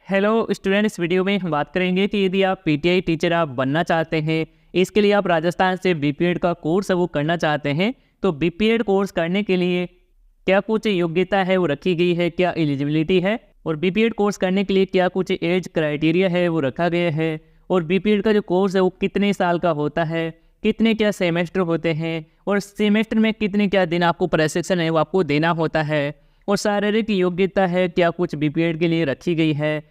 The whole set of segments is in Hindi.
हेलो स्टूडेंट, इस वीडियो में हम बात करेंगे कि यदि आप पीटीआई टीचर आप बनना चाहते हैं, इसके लिए आप राजस्थान से बीपीएड का कोर्स है वो करना चाहते हैं, तो बीपीएड कोर्स करने के लिए क्या कुछ योग्यता है वो रखी गई है, क्या एलिजिबिलिटी है, और बीपीएड कोर्स करने के लिए क्या कुछ एज क्राइटेरिया है वो रखा गया है, और बीपीएड का जो कोर्स है वो कितने साल का होता है, कितने क्या सेमेस्टर होते हैं, और सेमेस्टर में कितने क्या दिन आपको प्रशिक्षण है वो आपको देना होता है, और शारीरिक योग्यता है क्या कुछ बीपीएड के लिए रखी गई है,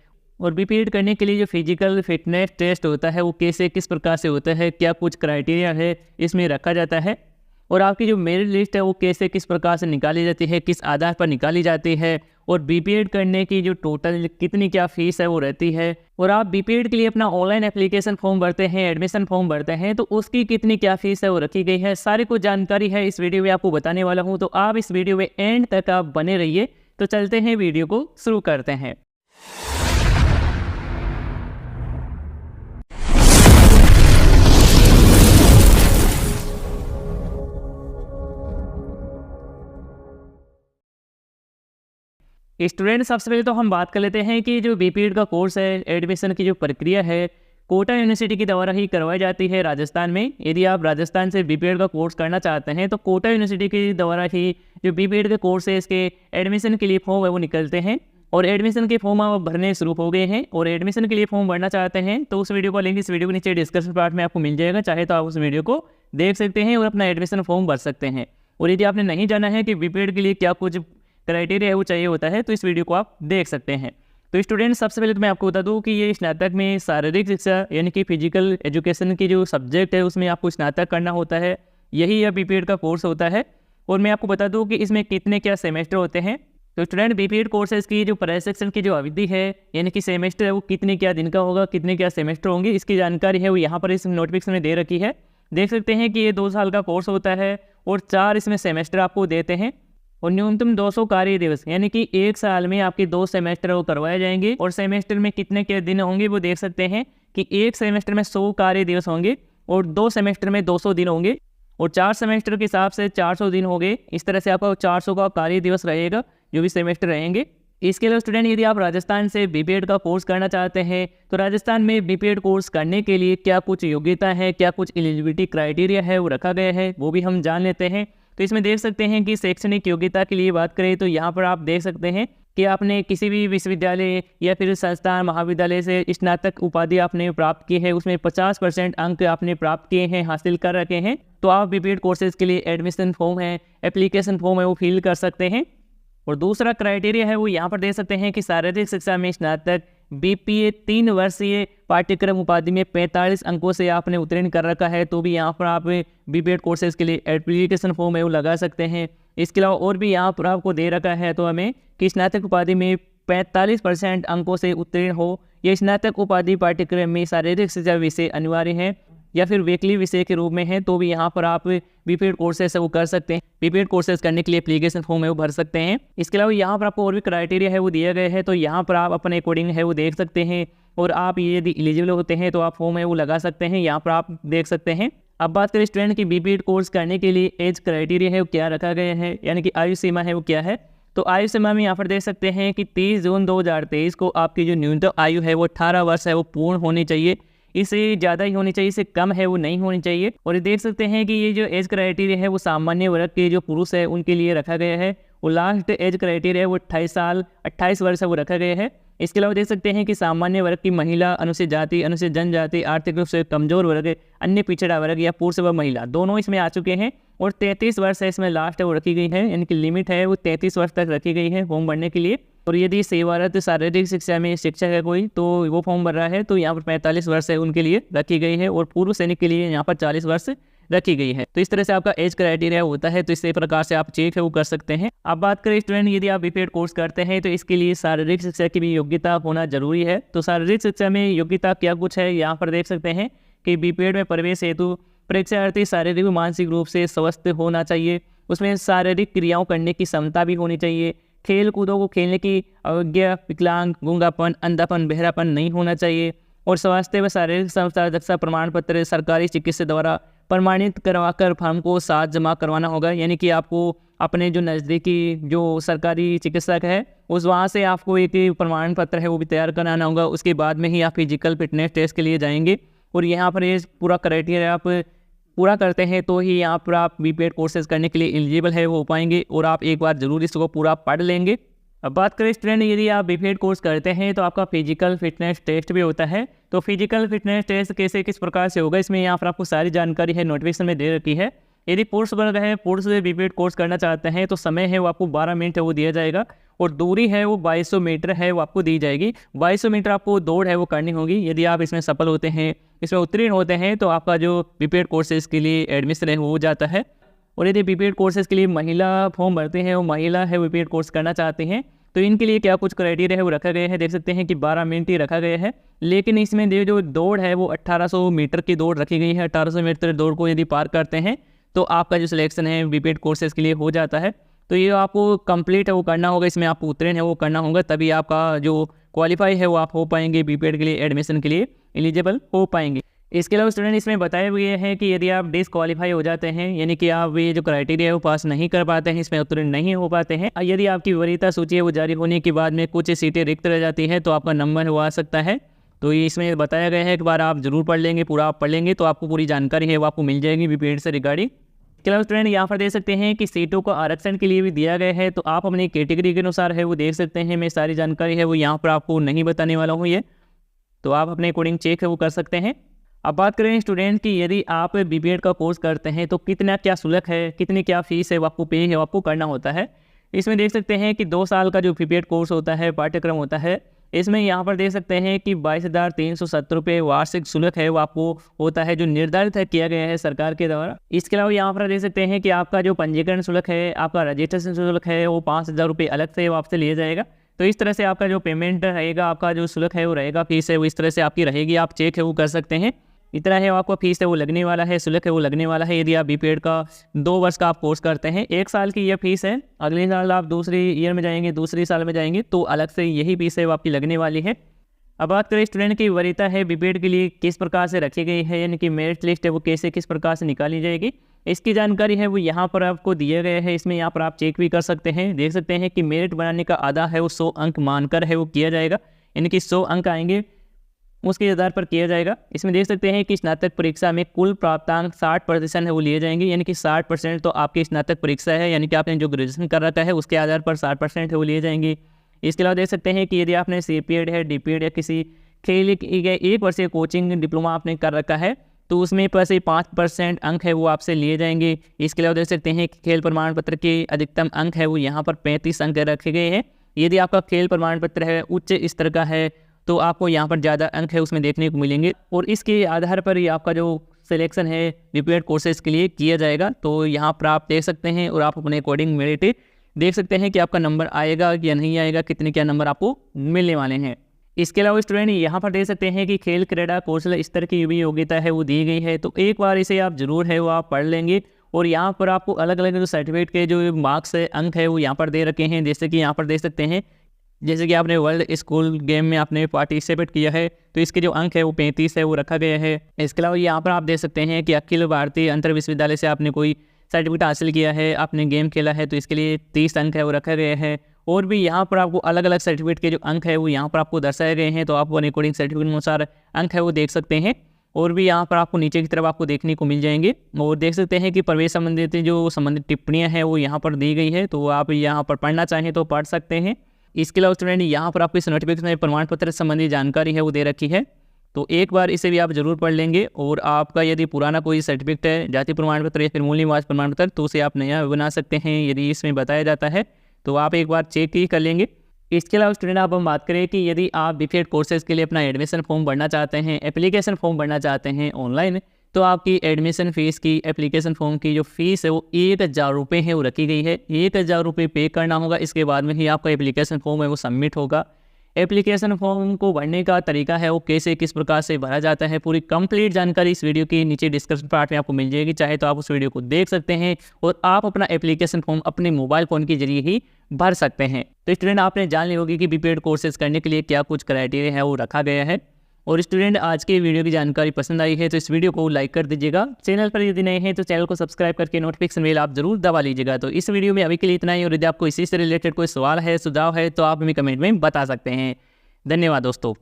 और बीपीएड करने के लिए जो फिजिकल फिटनेस टेस्ट होता है वो कैसे किस प्रकार से होता है, क्या कुछ क्राइटेरिया है इसमें रखा जाता है, और आपकी जो मेरिट लिस्ट है वो कैसे किस प्रकार से निकाली जाती है, किस आधार पर निकाली जाती है, और बीपीएड करने की जो टोटल कितनी क्या फीस है वो रहती है, और आप बीपीएड के लिए अपना ऑनलाइन एप्लीकेशन फॉर्म भरते हैं, एडमिशन फॉर्म भरते हैं, तो उसकी कितनी क्या फीस है वो रखी गई है। सारी कुछ जानकारी है इस वीडियो में आपको बताने वाला हूँ, तो आप इस वीडियो में एंड तक आप बने रहिए। तो चलते हैं, वीडियो को शुरू करते हैं। स्टूडेंट, सबसे पहले तो हम बात कर लेते हैं कि जो बीपीएड का कोर्स है, एडमिशन की जो प्रक्रिया है, कोटा यूनिवर्सिटी के द्वारा ही करवाई जाती है राजस्थान में। यदि आप राजस्थान से बीपीएड का कोर्स करना चाहते हैं तो कोटा यूनिवर्सिटी के द्वारा ही जो बीपीएड के कोर्स है इसके एडमिशन के लिए फॉर्म है वो निकलते हैं, और एडमिशन के फॉर्म आप भरने शुरू हो गए हैं। और एडमिशन के लिए फॉर्म भरना चाहते हैं तो उस वीडियो का लिंक इस वीडियो के नीचे डिस्क्रिप्शन पार्ट में आपको मिल जाएगा, चाहे तो आप उस वीडियो को देख सकते हैं और अपना एडमिशन फॉर्म भर सकते हैं। और यदि आपने नहीं जाना है कि बीपीएड के लिए क्या कुछ क्राइटेरिया है वो चाहिए होता है, तो इस वीडियो को आप देख सकते हैं। तो स्टूडेंट, सबसे पहले तो मैं आपको बता दूं कि ये स्नातक में शारीरिक शिक्षा यानी कि फिजिकल एजुकेशन की जो सब्जेक्ट है उसमें आपको स्नातक करना होता है, यही यह बीपीएड का कोर्स होता है। और मैं आपको बता दूं कि इसमें कितने क्या सेमेस्टर होते हैं। तो स्टूडेंट, बीपीएड कोर्सेज की जो प्रशिक्षण की जो अवधि है यानी कि सेमेस्टर है वो कितने क्या दिन का होगा, कितने क्या सेमेस्टर होंगे, इसकी जानकारी है वो यहाँ पर इस नोटिफिकेशन में दे रखी है। देख सकते हैं कि ये 2 साल का कोर्स होता है और 4 इसमें सेमेस्टर आपको देते हैं, और न्यूनतम 200 कार्य दिवस यानी कि 1 साल में आपके 2 सेमेस्टर वो करवाए जाएंगे। और सेमेस्टर में कितने के दिन होंगे वो देख सकते हैं कि 1 सेमेस्टर में 100 कार्य दिवस होंगे और 2 सेमेस्टर में 200 दिन होंगे, और 4 सेमेस्टर के हिसाब से 400 दिन होंगे। इस तरह से आपका 400 का कार्य दिवस रहेगा जो भी सेमेस्टर रहेंगे। इसके अलावा स्टूडेंट, यदि आप राजस्थान से बीपीएड का कोर्स करना चाहते हैं तो राजस्थान में बीपीएड कोर्स करने के लिए क्या कुछ योग्यता है, क्या कुछ एलिजिबिलिटी क्राइटेरिया है वो रखा गया है, वो भी हम जान लेते हैं। तो इसमें देख सकते हैं कि शैक्षणिक योग्यता के लिए बात करें तो यहाँ पर आप देख सकते हैं कि आपने किसी भी विश्वविद्यालय या फिर संस्थान महाविद्यालय से स्नातक उपाधि आपने प्राप्त की है, उसमें 50% अंक आपने प्राप्त किए हैं, हासिल कर रखे हैं, तो आप बीपीएड कोर्सेज के लिए एडमिशन फॉर्म है, एप्लीकेशन फॉर्म है वो फिल कर सकते हैं। और दूसरा क्राइटेरिया है वो यहाँ पर देख सकते हैं कि शारीरिक शिक्षा में स्नातक बीपीए 3 वर्षीय पाठ्यक्रम उपाधि में 45 अंकों से आपने उत्तीर्ण कर रखा है, तो भी यहाँ पर आप बीपीएड कोर्सेज के लिए एप्लीकेशन फॉर्म है वो लगा सकते हैं। इसके अलावा और भी यहाँ पर आपको दे रखा है तो हमें कि स्नातक उपाधि में 45% अंकों से उत्तीर्ण हो, यह स्नातक उपाधि पाठ्यक्रम में शारीरिक शिक्षा विषय अनिवार्य है या फिर वीकली विषय के रूप में है, तो भी यहाँ पर आप बीपीएड कोर्सेज वो कर सकते हैं। बीपीएड कोर्सेज करने के लिए एप्लीकेशन फॉर्म है वो भर सकते हैं। इसके अलावा यहाँ पर आपको और भी क्राइटेरिया है वो दिया गया है, तो यहाँ पर आप अपने अकॉर्डिंग है वो देख सकते हैं, और आप ये यदि एलिजिबल होते हैं तो आप फॉर्म है वो लगा सकते हैं, यहाँ पर आप देख सकते हैं। अब बात करें स्टूडेंट की बीपीएड कोर्स करने के लिए एज क्राइटेरिया है वो क्या रखा गया है, यानी कि आयु सीमा है वो क्या है। तो आयु सीमा में यहाँ पर देख सकते हैं कि 30 जून 2023 को आपकी जो न्यूनतम आयु है वो 18 वर्ष है वो पूर्ण होनी चाहिए, इससे ज़्यादा ही होनी चाहिए, इससे कम है वो नहीं होनी चाहिए। और ये देख सकते हैं कि ये जो एज क्राइटेरिया है वो सामान्य वर्ग के जो पुरुष है उनके लिए रखा गया है, वो लास्ट एज क्राइटेरिया है वो 28 वर्ष है वो रखा गया है। इसके अलावा देख सकते हैं कि सामान्य वर्ग की महिला, अनुसूचित जाति, अनुसूचित जनजाति, आर्थिक रूप से कमजोर वर्ग, अन्य पिछड़ा वर्ग या पुरुष व महिला दोनों इसमें आ चुके हैं, और 33 वर्ष है इसमें लास्ट है वो रखी गई है, यानी कि लिमिट है वो 33 वर्ष तक रखी गई है फॉर्म भरने के लिए। और यदि सेवारत शारीरिक शिक्षा में शिक्षक है कोई तो वो फॉर्म भर रहा है तो यहाँ पर 45 वर्ष है उनके लिए रखी गई है, और पूर्व सैनिक के लिए यहाँ पर 40 वर्ष रखी गई है। तो इस तरह से आपका एज क्राइटेरिया होता है, तो इस प्रकार से आप चेक है वो कर सकते हैं। अब बात करें स्टूडेंट, यदि आप बीपीएड कोर्स करते हैं तो इसके लिए शारीरिक शिक्षा की भी योग्यता होना जरूरी है। तो शारीरिक शिक्षा में योग्यता क्या कुछ है यहाँ पर देख सकते हैं कि बीपीएड में प्रवेश हेतु परीक्षार्थी शारीरिक व मानसिक रूप से स्वस्थ होना चाहिए, उसमें शारीरिक क्रियाओं करने की क्षमता भी होनी चाहिए, खेल कूदों को खेलने की अवज्ञा, विकलांग, गूंगापन, अंधापन, बहरापन नहीं होना चाहिए, और स्वास्थ्य व शारीरिक संस्था दक्षता प्रमाण पत्र सरकारी चिकित्सक द्वारा प्रमाणित करवाकर फॉर्म को साथ जमा करवाना होगा, यानी कि आपको अपने जो नज़दीकी जो सरकारी चिकित्सक है उस वहाँ से आपको एक प्रमाण पत्र है वो भी तैयार कराना होगा। उसके बाद में ही आप फिजिकल फिटनेस टेस्ट के लिए जाएंगे और यहाँ पर ये पूरा क्राइटेरिया आप पूरा करते हैं तो ही यहाँ पर आप बीपीएड कोर्सेज करने के लिए एलिजिबल है हो पाएंगे। और आप एक बार ज़रूर इसको पूरा पढ़ लेंगे। अब बात करें स्टूडेंट, यदि आप बीपीएड कोर्स करते हैं तो आपका फिजिकल फिटनेस टेस्ट भी होता है। तो फिजिकल फिटनेस टेस्ट कैसे किस प्रकार से होगा, इसमें यहाँ पर आपको सारी जानकारी है नोटिफिकेशन में दे रखी है। यदि पुरुष वर्ग है, पुरुष से बीपीएड कोर्स करना चाहते हैं तो समय है वो आपको 12 मिनट है वो दिया जाएगा और दूरी है वो 2200 मीटर है वो आपको दी जाएगी। 2200 मीटर आपको दौड़ है वो करनी होगी। यदि आप इसमें सफल होते हैं, इसमें उत्तीर्ण होते हैं तो आपका जो बीपीएड कोर्सेज के लिए एडमिशन है वो हो जाता है। और यदि बीपीएड कोर्सेज के लिए महिला फॉर्म भरते हैं, वो महिला है बीपीएड कोर्स करना चाहते हैं तो इनके लिए क्या कुछ क्राइटेरिया है वो रखा गया है। देख सकते हैं कि 12 मिनट ही रखा गया है, लेकिन इसमें जो दौड़ है वो 1800 मीटर की दौड़ रखी गई है। 1800 मीटर दौड़ को यदि पार करते हैं तो आपका जो सिलेक्शन है बीपीएड कोर्सेज के लिए हो जाता है। तो ये आपको कंप्लीट है वो करना होगा, इसमें आपको उत्तीर्ण है वो करना होगा, तभी आपका जो क्वालिफाई है वो आप हो पाएंगे, बीपीएड के लिए एडमिशन के लिए एलिजिबल हो पाएंगे। इसके अलावा स्टूडेंट इसमें बताया हुए हैं कि यदि आप डिसक्वालीफाई हो जाते हैं, यानी कि आप ये जो क्राइटेरिया है वो पास नहीं कर पाते हैं, इसमें उत्तीर्ण नहीं हो पाते हैं, यदि आपकी वरीयता सूची है वो जारी होने के बाद में कुछ सीटें रिक्त रह जाती हैं तो आपका नंबर वो आ सकता है। तो ये इसमें बताया गया है, एक बार आप जरूर पढ़ लेंगे, पूरा आप पढ़ लेंगे तो आपको पूरी जानकारी है वो आपको मिल जाएगी बीपीएड से रिगार्डिंग। इसके अलावा स्टूडेंट यहाँ पर देख सकते हैं कि सीटों को आरक्षण के लिए भी दिया गया है, तो आप अपनी कैटेगरी के अनुसार है वो देख सकते हैं। मैं सारी जानकारी है वो यहाँ पर आपको नहीं बताने वाला हूँ, ये तो आप अपने अकॉर्डिंग चेक है वो कर सकते हैं। अब बात करें स्टूडेंट की, यदि आप बीपीएड का कोर्स करते हैं तो कितना क्या शुल्क है, कितनी क्या फीस है वो आपको पे है वो आपको करना होता है। इसमें देख सकते हैं कि 2 साल का जो बीपीएड कोर्स होता है, पाठ्यक्रम होता है, इसमें यहाँ पर देख सकते हैं कि 22,370 रुपये वार्षिक शुल्क है वो आपको होता है, जो निर्धारित है किया गया है सरकार के द्वारा। इसके अलावा यहाँ पर देख सकते हैं कि आपका जो पंजीकरण शुल्क है, आपका रजिस्ट्रेशन शुल्क है वो 5,000 रुपये अलग से वो आपसे लिए जाएगा। तो इस तरह से आपका जो पेमेंट रहेगा, आपका जो शुल्क है वो रहेगा, फीस है वो इस तरह से आपकी रहेगी, आप चेक है वो कर सकते हैं। इतना है आपका फीस है वो लगने वाला है, शुल्क है वो लगने वाला है। यदि आप बीपीएड का 2 वर्ष का आप कोर्स करते हैं, 1 साल की यह फीस है, अगले साल आप दूसरी ईयर में जाएंगे, दूसरी साल में जाएंगे तो अलग से यही फीस है वो आपकी लगने वाली है। अब बात करें स्टूडेंट की वरीयता है बीपीएड के लिए किस प्रकार से रखी गई है, यानी कि मेरिट लिस्ट है वो कैसे किस प्रकार से निकाली जाएगी, इसकी जानकारी है वो यहाँ पर आपको दिया गया है। इसमें यहाँ पर आप चेक भी कर सकते हैं, देख सकते हैं कि मेरिट बनाने का आधा है वो 100 अंक मानकर है वो किया जाएगा, यानी कि 100 अंक आएंगे उसके आधार पर किया जाएगा। इसमें देख सकते हैं कि स्नातक परीक्षा में कुल प्राप्तांक 60% है वो लिए जाएंगे, यानी कि 60% तो आपकी स्नातक परीक्षा है, यानी कि आपने जो ग्रेजुएशन कर रखा है उसके आधार पर 60% है वो लिए जाएंगे। इसके अलावा देख सकते हैं कि यदि आपने सीपीएड है, डीपीएड या किसी खेल 1 वर्षीय कोचिंग डिप्लोमा आपने कर रखा है तो उसमें पर से 5% अंक है वो आपसे लिए जाएंगे। इसके अलावा देख सकते हैं कि खेल प्रमाण पत्र के अधिकतम अंक है वो यहाँ पर 35 अंक रखे गए हैं। यदि आपका खेल प्रमाण पत्र है उच्च स्तर का है तो आपको यहाँ पर ज़्यादा अंक है उसमें देखने को मिलेंगे और इसके आधार पर ही आपका जो सिलेक्शन है बीपीएड कोर्सेज के लिए किया जाएगा। तो यहाँ पर आप देख सकते हैं और आप अपने अकॉर्डिंग मेरिट देख सकते हैं कि आपका नंबर आएगा या नहीं आएगा, कितने क्या नंबर आपको मिलने वाले हैं। इसके अलावा स्टूडेंट यहाँ पर देख सकते हैं कि खेल क्रीड़ा कौशल स्तर की भी योग्यता है वो दी गई है, तो एक बार इसे आप जरूर है वो आप पढ़ लेंगे। और यहाँ पर आपको अलग अलग जो सर्टिफिकेट के जो मार्क्स है, अंक है वो यहाँ पर दे रखे हैं। जैसे कि यहाँ पर देख सकते हैं, जैसे कि आपने वर्ल्ड स्कूल गेम में आपने पार्टिसिपेट किया है तो इसके जो अंक है वो 35 है वो रखा गया है। इसके अलावा यहाँ पर आप देख सकते हैं कि अखिल भारतीय अंतर विश्वविद्यालय से आपने कोई सर्टिफिकेट हासिल किया है, आपने गेम खेला है तो इसके लिए 30 अंक है वो रखा गया है। और भी यहाँ पर आपको अलग अलग सर्टिफिकेट के जो अंक है वो यहाँ पर आपको दर्शाए गए हैं, तो आप अपने अकॉर्डिंग सर्टिफिकेट अनुसार अंक है वो देख सकते हैं। और भी यहाँ पर आपको नीचे की तरफ आपको देखने को मिल जाएंगे और देख सकते हैं कि प्रवेश संबंधित जो संबंधित टिप्पणियाँ हैं वो यहाँ पर दी गई है, तो आप यहाँ पर पढ़ना चाहें तो पढ़ सकते हैं। इसके अलावा स्टूडेंट यहाँ पर आपको इस नोटिफिकेशन में प्रमाण पत्र संबंधी जानकारी है वो दे रखी है, तो एक बार इसे भी आप जरूर पढ़ लेंगे। और आपका यदि पुराना कोई सर्टिफिकेट है, जाति प्रमाण पत्र या फिर मूल निवास प्रमाण पत्र, तो उसे आप नया बना सकते हैं यदि इसमें बताया जाता है, तो आप एक बार चेक ही कर लेंगे। इसके अलावा स्टूडेंट आप हम बात करें कि यदि आप बीपीएड कोर्सेज के लिए अपना एडमिशन फॉर्म भरना चाहते हैं, एप्लीकेशन फॉर्म भरना चाहते हैं ऑनलाइन, तो आपकी एडमिशन फ़ीस की एप्लीकेशन फॉर्म की जो फ़ीस है वो 1,000 रुपये है वो रखी गई है। 1,000 रुपये पे करना होगा, इसके बाद में ही आपका एप्लीकेशन फॉर्म है वो सबमिट होगा। एप्लीकेशन फॉर्म को भरने का तरीका है वो कैसे किस प्रकार से भरा जाता है, पूरी कंप्लीट जानकारी इस वीडियो के नीचे डिस्क्रिप्शन पार्ट में आपको मिल जाएगी, चाहे तो आप उस वीडियो को देख सकते हैं और आप अपना एप्लीकेशन फॉर्म अपने मोबाइल फ़ोन के जरिए ही भर सकते हैं। तो स्टूडेंट आपने जान ली होगी कि बीपीएड कोर्सेज करने के लिए क्या कुछ क्राइटेरिया है वो रखा गया है। और स्टूडेंट, आज के वीडियो की जानकारी पसंद आई है तो इस वीडियो को लाइक कर दीजिएगा। चैनल पर यदि नए हैं तो चैनल को सब्सक्राइब करके नोटिफिकेशन बेल आप जरूर दबा लीजिएगा। तो इस वीडियो में अभी के लिए इतना ही, और यदि आपको इसी से रिलेटेड कोई सवाल है, सुझाव है, तो आप हमें कमेंट में बता सकते हैं। धन्यवाद दोस्तों।